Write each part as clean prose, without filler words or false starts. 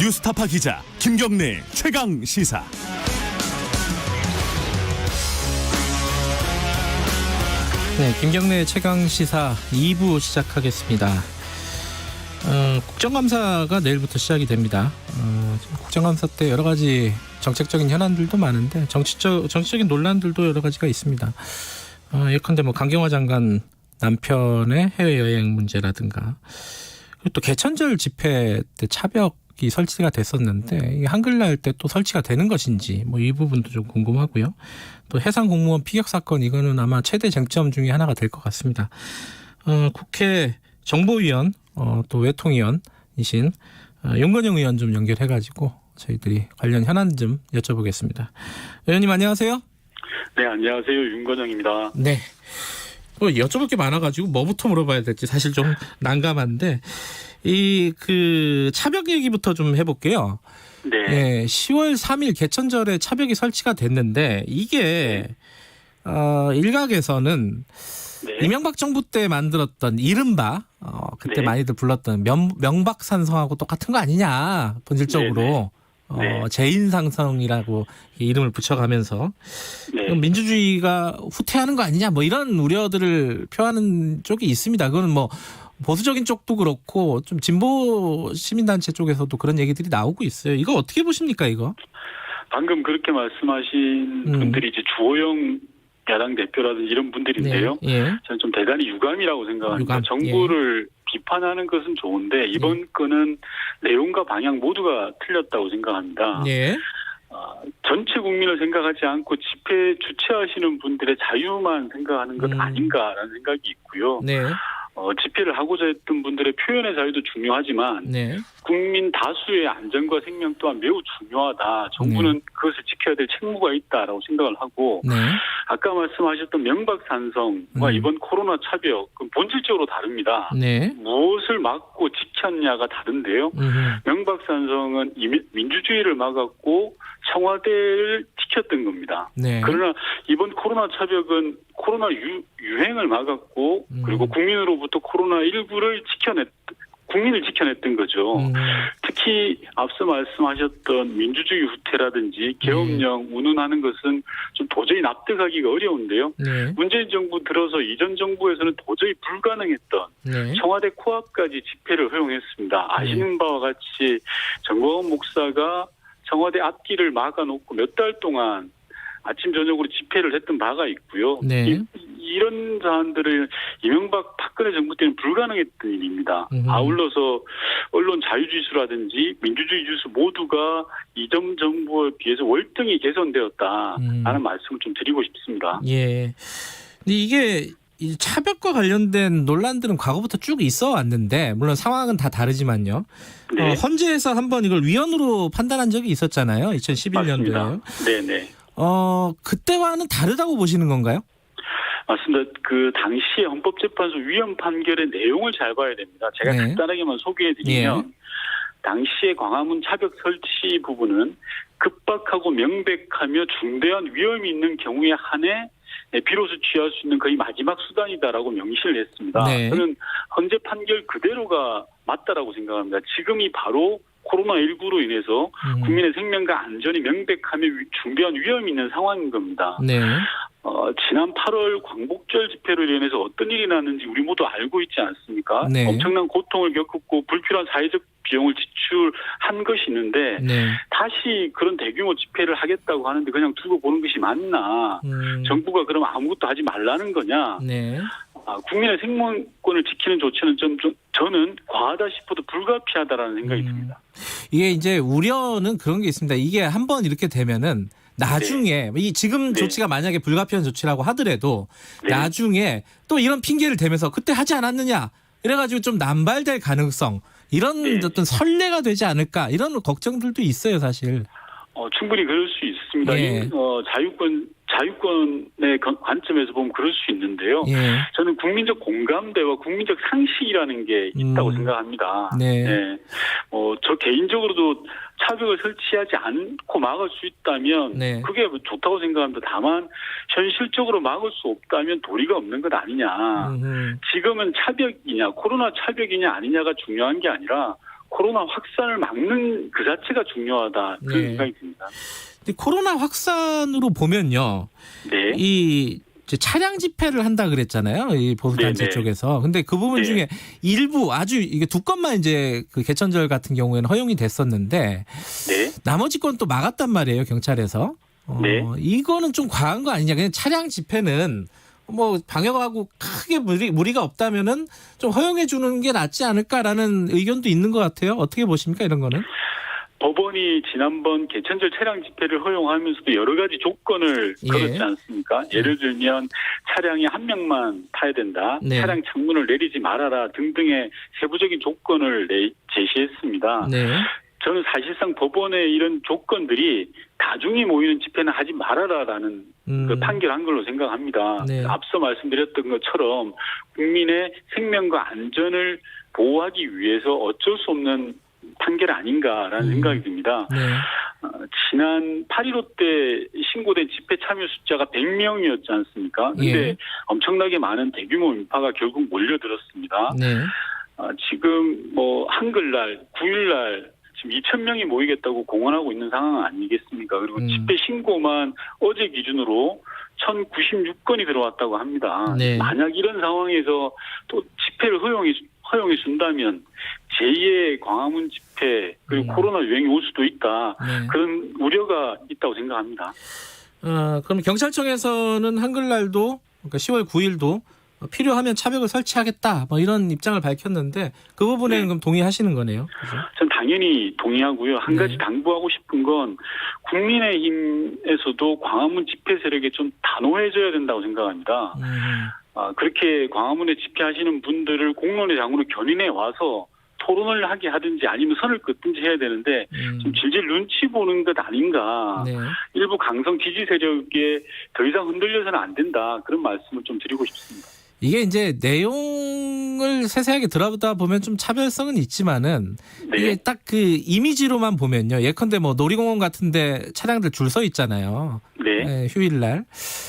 뉴스타파 기자 김경래 최강 시사. 네, 김경래 최강 시사 2부 시작하겠습니다. 국정감사가 내일부터 시작이 됩니다. 국정감사 때 여러 가지 정책적인 현안들도 많은데 정치적인 논란들도 여러 가지가 있습니다. 예컨대 강경화 장관 남편의 해외여행 문제라든가, 그리고 또 개천절 집회 때 차벽이 설치가 됐었는데 이게 한글날 때 또 설치가 되는 것인지 이 부분도 좀 궁금하고요. 또 해상 공무원 피격 사건, 이거는 아마 최대 쟁점 중에 하나가 될 것 같습니다. 국회 정보위원 또 외통위원이신 윤건영 의원 좀 연결해가지고 저희들이 관련 현안 좀 여쭤보겠습니다. 의원님 안녕하세요. 네, 안녕하세요. 윤건영입니다. 네. 여쭤볼 게 많아가지고 뭐부터 물어봐야 될지 사실 좀 난감한데, 차벽 얘기부터 좀 해볼게요. 네. 10월 3일 개천절에 차벽이 설치가 됐는데 이게 일각에서는 이명박 정부 때 만들었던 이른바 그때 많이들 불렀던 명박산성하고 똑같은 거 아니냐, 본질적으로. 재인상성이라고 이름을 붙여가면서 민주주의가 후퇴하는 거 아니냐, 이런 우려들을 표하는 쪽이 있습니다. 그거는 보수적인 쪽도 그렇고 좀 진보 시민단체 쪽에서도 그런 얘기들이 나오고 있어요. 이거 어떻게 보십니까, 이거? 방금 그렇게 말씀하신 분들이 이제 주호영 야당 대표라든지 이런 분들인데요. 저는 좀 대단히 유감이라고 생각합니다. 정부를 비판하는 것은 좋은데 이번 건은 내용과 방향 모두가 틀렸다고 생각합니다. 전체 국민을 생각하지 않고 집회 주최하시는 분들의 자유만 생각하는 것 아닌가라는 생각이 있고요. 집회를 하고자 했던 분들의 표현의 자유도 중요하지만 국민 다수의 안전과 생명 또한 매우 중요하다. 정부는 그것을 지켜야 될 책무가 있다라고 생각을 하고, 아까 말씀하셨던 명박산성과 이번 코로나 차벽, 본질적으로 다릅니다. 무엇을 막고 지켰냐가 다른데요. 명박산성은 민주주의를 막았고 청와대를 지켰던 겁니다. 그러나 이번 코로나 차벽은 코로나 유행을 막았고, 그리고 국민으로부터 코로나19를 국민을 지켜냈던 거죠. 특히 앞서 말씀하셨던 민주주의 후퇴라든지 계엄령 운운하는 것은 좀 도저히 납득하기가 어려운데요. 문재인 정부 들어서 이전 정부에서는 도저히 불가능했던 청와대 코앞까지 집회를 허용했습니다. 아시는 바와 같이 정광훈 목사가 청와대 앞길을 막아놓고 몇 달 동안 아침 저녁으로 집회를 했던 바가 있고요. 이런 사안들을 이명박 박근혜 정부 때는 불가능했던 일입니다. 아울러서 언론 자유지수라든지 민주주의 지수 모두가 이전 정부에 비해서 월등히 개선되었다라는 말씀을 좀 드리고 싶습니다. 근데 이게 이 차벽과 관련된 논란들은 과거부터 쭉 있어 왔는데, 물론 상황은 다 다르지만요. 헌재에서 한번 이걸 위헌으로 판단한 적이 있었잖아요. 2011년도에요. 네네. 그때와는 다르다고 보시는 건가요? 맞습니다. 그 당시에 헌법재판소 위헌 판결의 내용을 잘 봐야 됩니다. 제가 간단하게만 소개해드리면, 당시에 광화문 차벽 설치 부분은 급박하고 명백하며 중대한 위험이 있는 경우에 한해 비로소 취할 수 있는 거의 마지막 수단이다라고 명시를 했습니다. 저는 헌재 판결 그대로가 맞다라고 생각합니다. 지금이 바로 코로나19로 인해서 국민의 생명과 안전이 명백하며 중대한 위험이 있는 상황인 겁니다. 지난 8월 광복절 집회로 인해서 어떤 일이 났는지 우리 모두 알고 있지 않습니까? 엄청난 고통을 겪었고 불필요한 사회적 비용을 지출한 것이 있는데 다시 그런 대규모 집회를 하겠다고 하는데 그냥 두고 보는 것이 맞나? 정부가 그럼 아무것도 하지 말라는 거냐? 국민의 생명권을 지키는 조치는 저는 과하다 싶어도 불가피하다라는 생각이 듭니다. 이게 이제 우려는 그런 게 있습니다. 이게 한번 이렇게 되면은 나중에 지금 조치가 만약에 불가피한 조치라고 하더라도 나중에 또 이런 핑계를 대면서 그때 하지 않았느냐 이래가지고 좀 남발될 가능성, 이런 어떤 선례가 되지 않을까, 이런 걱정들도 있어요, 사실. 충분히 그럴 수 있습니다. 자유권의 관점에서 보면 그럴 수 있는데요. 저는 국민적 공감대와 국민적 상식이라는 게 있다고 생각합니다. 저 개인적으로도 차벽을 설치하지 않고 막을 수 있다면 그게 좋다고 생각합니다. 다만 현실적으로 막을 수 없다면 도리가 없는 것 아니냐. 지금은 차벽이냐, 코로나 차벽이냐 아니냐가 중요한 게 아니라 코로나 확산을 막는 그 자체가 중요하다 그런 생각이 듭니다. 근데 코로나 확산으로 보면요, 네. 이 차량 집회를 한다 그랬잖아요. 이 보수단체 쪽에서. 근데 그 부분 중에 일부 아주 이게 두 건만 이제 그 개천절 같은 경우에는 허용이 됐었는데 나머지 건 또 막았단 말이에요. 경찰에서. 이거는 좀 과한 거 아니냐. 그냥 차량 집회는 뭐 방역하고 크게 무리가 없다면은 좀 허용해 주는 게 낫지 않을까라는 의견도 있는 것 같아요. 어떻게 보십니까? 이런 거는? 법원이 지난번 개천절 차량 집회를 허용하면서도 여러 가지 조건을 걸었지 않습니까? 예를 들면 차량이 한 명만 타야 된다. 차량 창문을 내리지 말아라 등등의 세부적인 조건을 제시했습니다. 저는 사실상 법원의 이런 조건들이 다중이 모이는 집회는 하지 말아라라는 그 판결한 걸로 생각합니다. 앞서 말씀드렸던 것처럼 국민의 생명과 안전을 보호하기 위해서 어쩔 수 없는 판결 아닌가라는 생각이 듭니다. 지난 8.15 때 신고된 집회 참여 숫자가 100명이었지 않습니까? 근데 엄청나게 많은 대규모 인파가 결국 몰려들었습니다. 지금 뭐 한글날, 9일날 지금 2,000명이 모이겠다고 공언하고 있는 상황 아니겠습니까? 그리고 집회 신고만 어제 기준으로 1,096건이 들어왔다고 합니다. 만약 이런 상황에서 또 집회를 허용해 준다면 제2의 광화문 집회 그리고 코로나 유행이 올 수도 있다. 그런 우려가 있다고 생각합니다. 그럼 경찰청에서는 한글날도 그러니까 10월 9일도 필요하면 차벽을 설치하겠다 뭐 이런 입장을 밝혔는데 그 부분에는 그럼 동의하시는 거네요. 그죠? 전 당연히 동의하고요. 한 가지 당부하고 싶은 건 국민의힘에서도 광화문 집회 세력에 좀 단호해져야 된다고 생각합니다. 그렇게 광화문에 집회하시는 분들을 공론의 장으로 견인해 와서 토론을 하게 하든지 아니면 선을 긋든지 해야 되는데 좀 질질 눈치 보는 것 아닌가. 일부 강성 지지 세력에 더 이상 흔들려서는 안 된다. 그런 말씀을 좀 드리고 싶습니다. 이게 이제 내용을 세세하게 들어보다 보면 좀 차별성은 있지만은 이게 딱 그 이미지로만 보면요. 예컨대 뭐 놀이공원 같은데 차량들 줄 서 있잖아요. 휴일날.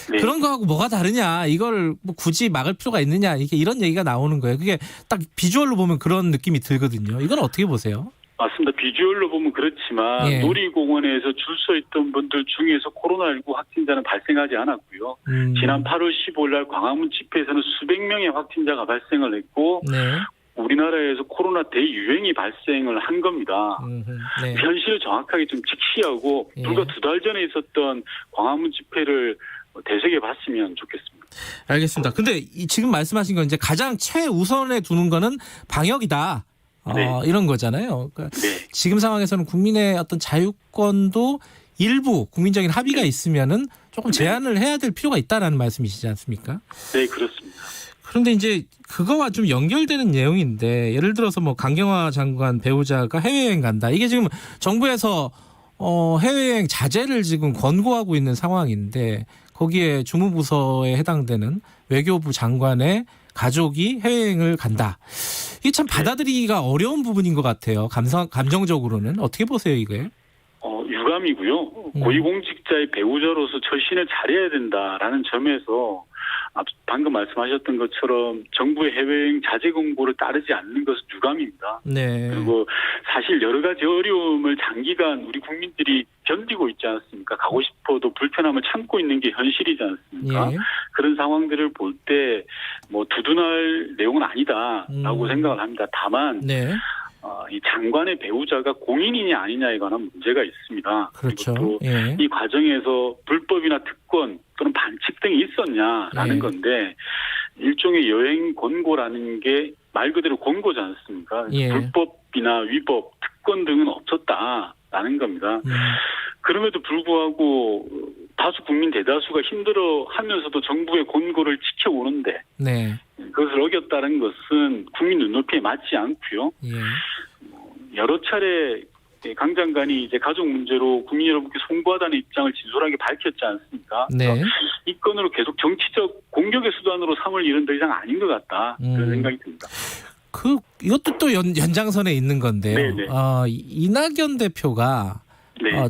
그런 거하고 뭐가 다르냐. 이걸 뭐 굳이 막을 필요가 있느냐. 이런 얘기가 나오는 거예요. 그게 딱 비주얼로 보면 그런 느낌이 들거든요. 이건 어떻게 보세요? 맞습니다. 비주얼로 보면 그렇지만 놀이공원에서 줄 서 있던 분들 중에서 코로나19 확진자는 발생하지 않았고요. 지난 8월 15일 날 광화문 집회에서는 수백 명의 확진자가 발생을 했고 우리나라에서 코로나 대유행이 발생을 한 겁니다. 현실을 정확하게 좀 직시하고 불과 2달 전에 있었던 광화문 집회를 되새겨봤으면 좋겠습니다. 알겠습니다. 근데 지금 말씀하신 건 이제 가장 최우선에 두는 거는 방역이다. 이런 거잖아요. 그러니까 지금 상황에서는 국민의 어떤 자유권도 일부 국민적인 합의가 있으면은 조금 제한을 해야 될 필요가 있다라는 말씀이시지 않습니까? 네, 그렇습니다. 그런데 이제 그거와 좀 연결되는 내용인데 예를 들어서 뭐 강경화 장관 배우자가 해외여행 간다. 이게 지금 정부에서 해외여행 자제를 지금 권고하고 있는 상황인데 거기에 주무부서에 해당되는 외교부 장관의 가족이 해외여행을 간다. 이게 참 받아들이기가 어려운 부분인 것 같아요. 감정적으로는. 어떻게 보세요, 이게? 유감이고요. 고위공직자의 배우자로서 처신을 잘해야 된다라는 점에서 방금 말씀하셨던 것처럼 정부의 해외여행 자제 공고를 따르지 않는 것은 유감입니다. 그리고 사실 여러 가지 어려움을 장기간 우리 국민들이 견디고 있지 않습니까? 가고 싶어도 불편함을 참고 있는 게 현실이지 않습니까? 그런 상황들을 볼 때 뭐 두둔할 내용은 아니다라고 생각을 합니다. 다만 이 장관의 배우자가 공인이냐 아니냐에 관한 문제가 있습니다. 그렇죠. 또 이 과정에서 불법이나 특권 또는 반칙 등이 있었냐라는 건데 일종의 여행 권고라는 게 말 그대로 권고지 않습니까? 불법이나 위법, 특권 등은 없었다라는 겁니다. 그럼에도 불구하고 다수 국민 대다수가 힘들어하면서도 정부의 권고를 지켜오는데 그것을 어겼다는 것은 국민 눈높이에 맞지 않고요. 여러 차례 강 장관이 이제 가족 문제로 국민 여러분께 송구하다는 입장을 진솔하게 밝혔지 않습니까? 이 건으로 계속 정치적 공격의 수단으로 삼을 일은 더 이상 아닌 것 같다. 그런 생각이 듭니다. 이것도 또 연장선에 있는 건데요. 이낙연 대표가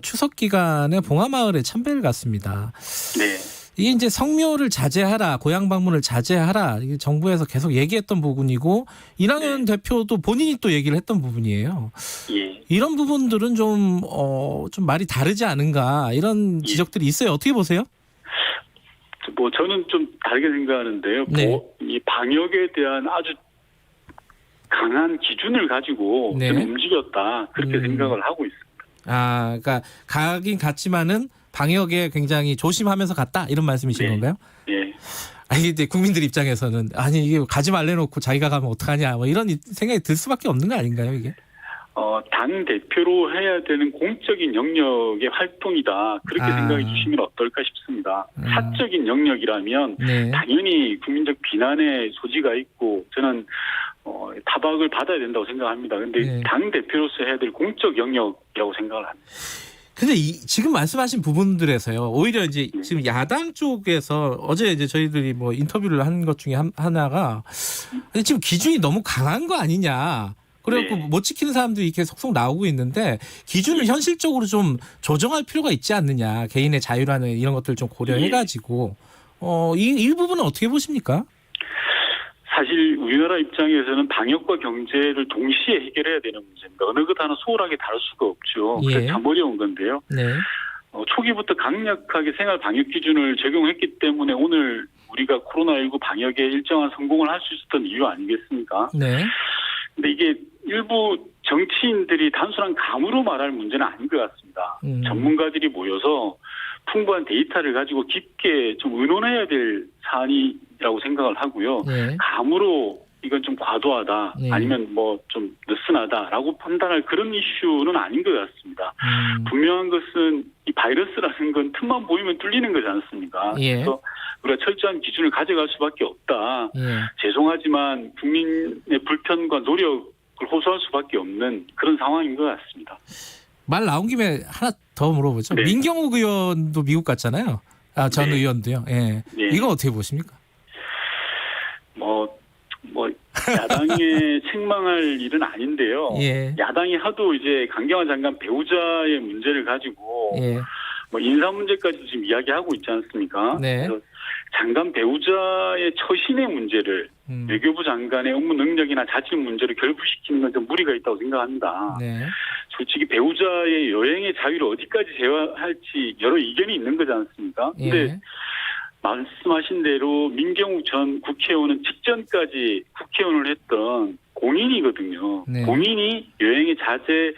추석 기간에 봉하마을에 참배를 갔습니다. 이게 이제 성묘를 자제하라, 고향 방문을 자제하라, 이게 정부에서 계속 얘기했던 부분이고 이낙연 대표도 본인이 또 얘기를 했던 부분이에요. 예. 이런 부분들은 좀 말이 다르지 않은가 이런 지적들이 있어요. 어떻게 보세요? 뭐 저는 좀 다르게 생각하는데요. 네. 이 방역에 대한 아주 강한 기준을 가지고 네. 좀 움직였다 그렇게 생각을 하고 있습니다. 아, 그러니까 가긴 갔지만은 방역에 굉장히 조심하면서 갔다 이런 말씀이신 네. 건가요? 예. 아니 근데 국민들 입장에서는 아니 이게 가지 말래놓고 자기가 가면 어떡하냐 뭐 이런 생각이 들 수밖에 없는 거 아닌가요 이게? 당 대표로 해야 되는 공적인 영역의 활동이다 그렇게 생각해 주시면 어떨까 싶습니다. 사적인 영역이라면 네. 당연히 국민적 비난의 소지가 있고 저는 타박을 받아야 된다고 생각합니다. 그런데 네. 당 대표로서 해야 될 공적 영역이라고 생각을 합니다. 근데 지금 말씀하신 부분들에서요. 오히려 이제 지금 야당 쪽에서 어제 이제 저희들이 뭐 인터뷰를 한 것 중에 하나가 지금 기준이 너무 강한 거 아니냐. 그래갖고 네. 못 지키는 사람들이 이렇게 속속 나오고 있는데 기준을 현실적으로 좀 조정할 필요가 있지 않느냐. 개인의 자유라는 이런 것들 좀 고려해가지고 이 부분은 어떻게 보십니까? 사실 우리나라 입장에서는 방역과 경제를 동시에 해결해야 되는 문제입니다. 어느 것 하나 소홀하게 다룰 수가 없죠. 예. 그래서 참 어려운 건데요. 네. 초기부터 강력하게 생활 방역 기준을 적용했기 때문에 오늘 우리가 코로나19 방역에 일정한 성공을 할 수 있었던 이유 아니겠습니까? 네. 근데 이게 일부 정치인들이 단순한 감으로 말할 문제는 아닌 것 같습니다. 전문가들이 모여서 풍부한 데이터를 가지고 깊게 좀 의논해야 될 사안이라고 생각을 하고요. 네. 감으로 이건 좀 과도하다 네. 아니면 뭐 좀 느슨하다라고 판단할 그런 이슈는 아닌 것 같습니다. 분명한 것은 이 바이러스라는 건 틈만 보이면 뚫리는 거지 않습니까? 예. 그래서 우리가 철저한 기준을 가져갈 수밖에 없다. 예. 죄송하지만 국민의 불편과 노력을 호소할 수밖에 없는 그런 상황인 것 같습니다. 말 나온 김에 하나 더 물어보죠. 네. 민경욱 의원도 미국 갔잖아요. 전 네. 의원도요. 예. 네. 이거 어떻게 보십니까? 야당에 책망할 일은 아닌데요. 예. 야당이 하도 이제 강경화 장관 배우자의 문제를 가지고 예. 인사 문제까지 지금 이야기하고 있지 않습니까? 네. 그래서 장관 배우자의 처신의 문제를 외교부 장관의 업무 능력이나 자질 문제를 결부시키는 건 좀 무리가 있다고 생각합니다. 네. 솔직히 배우자의 여행의 자유를 어디까지 제어할지 여러 의견이 있는 거지 않습니까? 근데 예. 말씀하신 대로 민경욱 전 국회의원은 직전까지 국회의원을 했던 공인이거든요. 네. 공인이 여행의 자제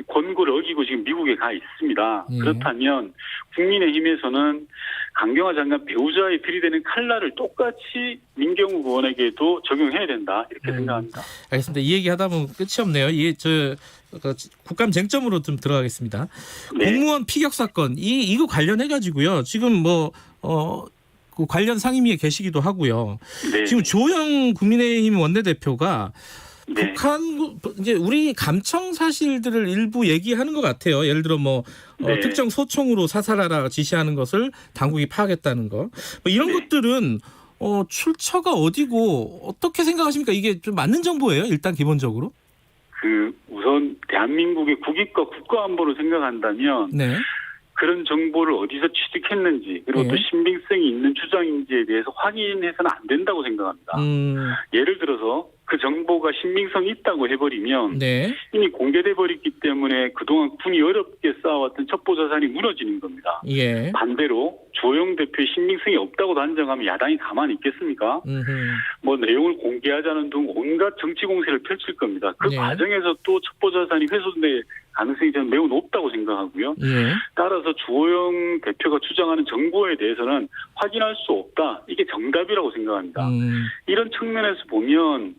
권고를 어기고 지금 미국에 가 있습니다. 예. 그렇다면 국민의힘에서는 강경화 장관 배우자에 들이대는 칼날을 똑같이 민경욱 의원에게도 적용해야 된다 이렇게 생각합니다. 알겠습니다. 이 얘기 하다 보면 끝이 없네요. 국감 쟁점으로 좀 들어가겠습니다. 네. 공무원 피격 사건 이거 관련해 가지고요. 지금 그 관련 상임위에 계시기도 하고요. 네. 지금 조영 국민의힘 원내대표가 네. 북한 이제 우리 감청 사실들을 일부 얘기하는 것 같아요. 예를 들어 네. 특정 소총으로 사살하라 지시하는 것을 당국이 파악했다는 거. 이런 네. 것들은 출처가 어디고 어떻게 생각하십니까? 이게 좀 맞는 정보예요? 일단 기본적으로. 우선 대한민국의 국익과 국가안보를 생각한다면 네. 그런 정보를 어디서 취득했는지 그리고 네. 또 신빙성이 있는 주장인지에 대해서 확인해서는 안 된다고 생각합니다. 예를 들어서 그 정보가 신빙성이 있다고 해버리면 네. 이미 공개돼 버렸기 때문에 그동안 군이 어렵게 쌓아왔던 첩보자산이 무너지는 겁니다. 예. 반대로 조영 대표의 신빙성이 없다고 단정하면 야당이 가만히 있겠습니까? 내용을 공개하자는 등 온갖 정치 공세를 펼칠 겁니다. 그 네. 과정에서 또 첩보자산이 훼손될 가능성이 저는 매우 높다고 생각하고요. 예. 따라서 주호영 대표가 주장하는 정보에 대해서는 확인할 수 없다. 이게 정답이라고 생각합니다. 이런 측면에서 보면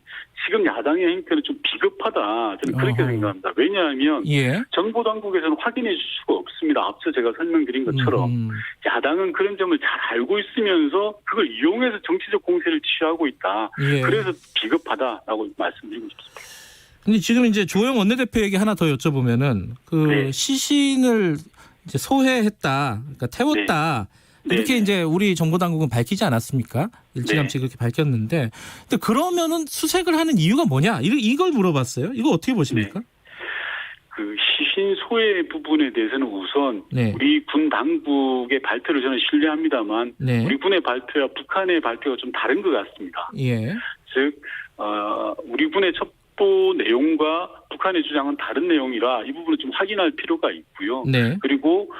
지금 야당의 행태는 좀 비겁하다. 저는 그렇게 생각합니다. 왜냐하면 예. 정보당국에서는 확인해 줄 수가 없습니다. 앞서 제가 설명드린 것처럼 야당은 그런 점을 잘 알고 있으면서 그걸 이용해서 정치적 공세를 취하고 있다. 예. 그래서 비겁하다라고 말씀드리고 싶습니다. 근데 지금 이제 조영 원내대표에게 하나 더 여쭤보면은 네. 시신을 이제 소해했다, 그러니까 태웠다. 네. 이렇게 이제 우리 정보당국은 밝히지 않았습니까? 일찌감치 네. 그렇게 밝혔는데, 근데 그러면은 수색을 하는 이유가 뭐냐? 이걸 물어봤어요. 이거 어떻게 보십니까? 그 소외 부분에 대해서는 우선 네. 우리 군 당국의 발표를 저는 신뢰합니다만 네. 우리 군의 발표와 북한의 발표가 좀 다른 것 같습니다. 예. 즉 우리 군의 첩보 내용과 북한의 주장은 다른 내용이라 이 부분을 좀 확인할 필요가 있고요. 네. 그리고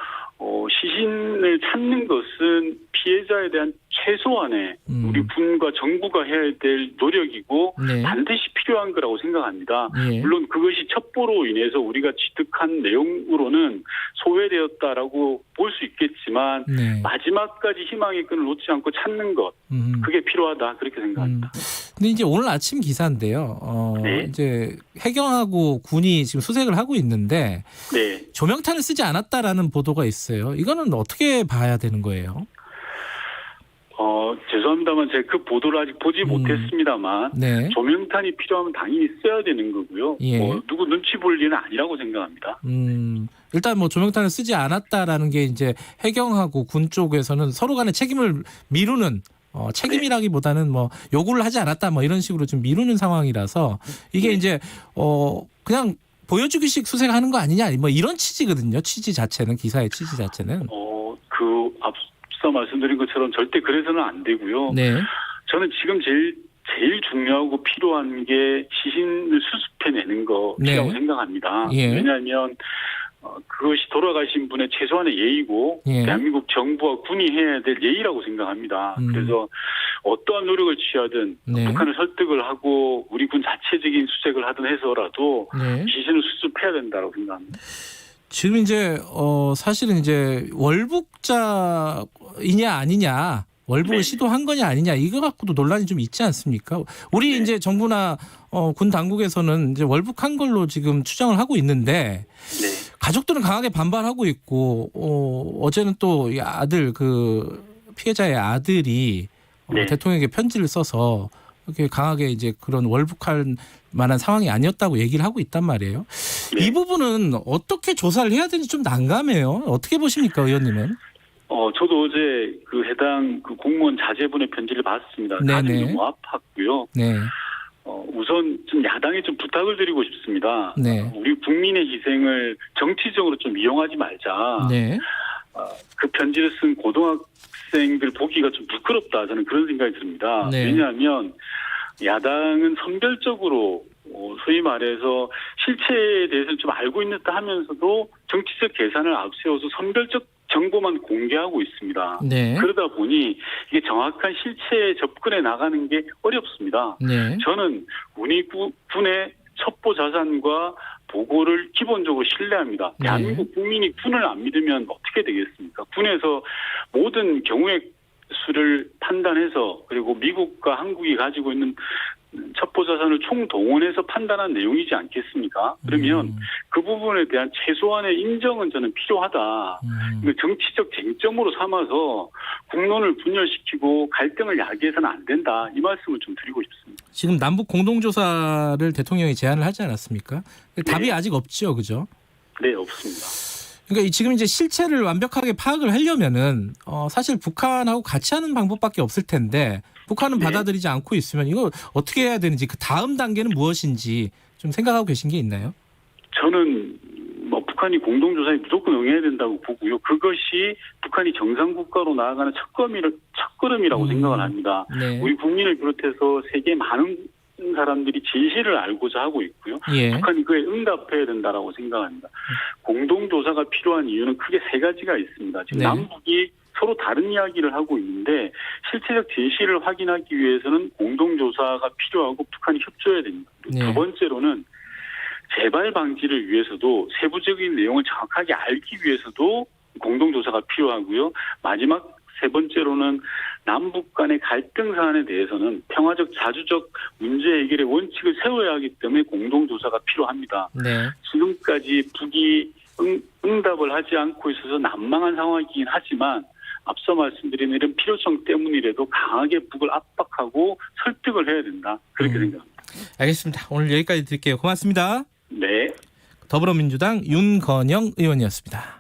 시신을 찾는 것은 피해자에 대한 최소한의 우리 군과 정부가 해야 될 노력이고 네. 반드시 필요한 거라고 생각합니다. 예. 물론 그것이 첩보로 인해서 우리가 취득한 내용으로는 소외되었다라고 볼 수 있겠지만 네. 마지막까지 희망의 끈을 놓지 않고 찾는 것 그게 필요하다 그렇게 생각합니다. 근데 이제 오늘 아침 기사인데요. 네. 이제 해경하고 군이 지금 수색을 하고 있는데 네. 조명탄을 쓰지 않았다라는 보도가 있어요. 이거는 어떻게 봐야 되는 거예요? 죄송합니다만 제가 그 보도를 아직 보지 못했습니다만 네. 조명탄이 필요하면 당연히 써야 되는 거고요. 예. 누구 눈치 볼 일은 아니라고 생각합니다. 일단 뭐 조명탄을 쓰지 않았다라는 게 이제 해경하고 군 쪽에서는 서로 간의 책임을 미루는 책임이라기보다는 뭐 요구를 하지 않았다 뭐 이런 식으로 좀 미루는 상황이라서 이게 이제 그냥 보여주기식 수색하는 거 아니냐 뭐 이런 취지거든요. 취지 자체는 기사의 취지 자체는. 앞서 말씀드린 것처럼 절대 그래서는 안 되고요. 네. 저는 지금 제일 중요하고 필요한 게 시신을 수습해내는 것이라고 네. 생각합니다. 예. 왜냐하면 그것이 돌아가신 분의 최소한의 예의고 예. 대한민국 정부와 군이 해야 될 예의라고 생각합니다. 그래서 어떠한 노력을 취하든 네. 북한을 설득을 하고 우리 군 자체적인 수색을 하든 해서라도 네. 시신을 수습해야 된다고 생각합니다. 지금 이제 사실은 이제 월북자이냐 아니냐 월북을 네. 시도한 거냐 아니냐 이거 갖고도 논란이 좀 있지 않습니까? 우리 네. 이제 정부나 군 당국에서는 이제 월북한 걸로 지금 추정을 하고 있는데 네. 가족들은 강하게 반발하고 있고 어제는 또 이 아들 그 피해자의 아들이 네. 대통령에게 편지를 써서 이렇게 강하게 이제 그런 월북할 만한 상황이 아니었다고 얘기를 하고 있단 말이에요. 네. 이 부분은 어떻게 조사를 해야 되는지 좀 난감해요. 어떻게 보십니까, 의원님은? 저도 어제 그 해당 그 공무원 자제분의 편지를 봤습니다. 네네. 가슴이 너무 아팠고요. 네. 우선 좀 야당에 좀 부탁을 드리고 싶습니다. 네. 우리 국민의 희생을 정치적으로 좀 이용하지 말자. 네. 그 편지를 쓴 고등학생들 보기가 좀 부끄럽다. 저는 그런 생각이 듭니다. 네. 왜냐하면 야당은 선별적으로 소위 말해서 실체에 대해서 좀 알고 있다 하면서도 정치적 계산을 앞세워서 선별적 정보만 공개하고 있습니다. 네. 그러다 보니 이게 정확한 실체에 접근해 나가는 게 어렵습니다. 네. 저는 우리 군의 첩보 자산과 보고를 기본적으로 신뢰합니다. 네. 대한민국 국민이 군을 안 믿으면 어떻게 되겠습니까? 군에서 모든 경우의 수를 판단해서 그리고 미국과 한국이 가지고 있는 첩보 자산을 총동원해서 판단한 내용이지 않겠습니까? 그러면 그 부분에 대한 최소한의 인정은 저는 필요하다. 정치적 쟁점으로 삼아서 국론을 분열시키고 갈등을 야기해서는 안 된다. 이 말씀을 좀 드리고 싶습니다. 지금 남북 공동조사를 대통령이 제안을 하지 않았습니까? 답이 네. 아직 없죠, 그죠? 네, 없습니다. 그러니까 지금 이제 실체를 완벽하게 파악을 하려면은 사실 북한하고 같이 하는 방법밖에 없을 텐데 북한은 네. 받아들이지 않고 있으면 이거 어떻게 해야 되는지 그 다음 단계는 무엇인지 좀 생각하고 계신 게 있나요? 저는 북한이 공동조사에 무조건 응해야 된다고 보고요. 그것이 북한이 정상국가로 나아가는 첫걸음이라고 생각을 합니다. 네. 우리 국민을 비롯해서 세계 많은 사람들이 진실을 알고자 하고 있고요. 예. 북한이 그에 응답해야 된다라고 생각합니다. 공동조사가 필요한 이유는 크게 세 가지가 있습니다. 지금 네. 남북이 서로 다른 이야기를 하고 있는데 실체적 진실을 확인하기 위해서는 공동조사가 필요하고 북한이 협조해야 됩니다. 네. 두 번째로는 재발 방지를 위해서도 세부적인 내용을 정확하게 알기 위해서도 공동조사가 필요하고요. 마지막 세 번째로는 남북 간의 갈등 사안에 대해서는 평화적 자주적 문제 해결의 원칙을 세워야 하기 때문에 공동조사가 필요합니다. 네. 지금까지 북이 응답을 하지 않고 있어서 난망한 상황이긴 하지만 앞서 말씀드린 이런 필요성 때문이라도 강하게 북을 압박하고 설득을 해야 된다. 그렇게 생각합니다. 알겠습니다. 오늘 여기까지 드릴게요. 고맙습니다. 네. 더불어민주당 윤건영 의원이었습니다.